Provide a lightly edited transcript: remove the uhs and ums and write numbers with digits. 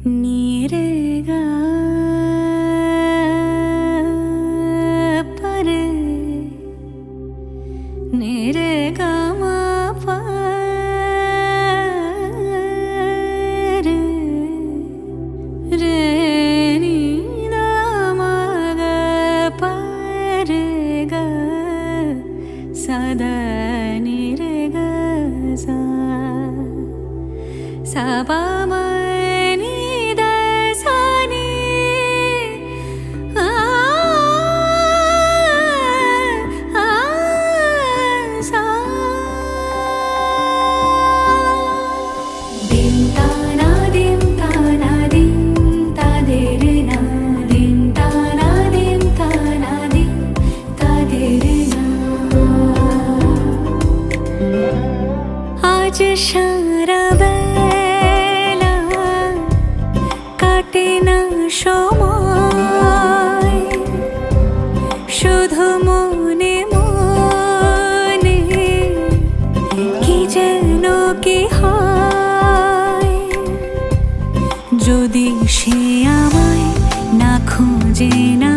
नी रे गा पर नी रे गा मा पा रे नी दा मा गा पा रे गा सा दा नी रे गा सा पा मा नी दा सा नी सा दिन ता ना दिन ता ना दिन ता दे रे ना दिन ता ना दिन ता ना दिन ता दे रे ना आज सारा বেলা কাটে না সময় শুধু মনে মনে কি যেন কি হয় যদি সে আমায় না খোঁজে না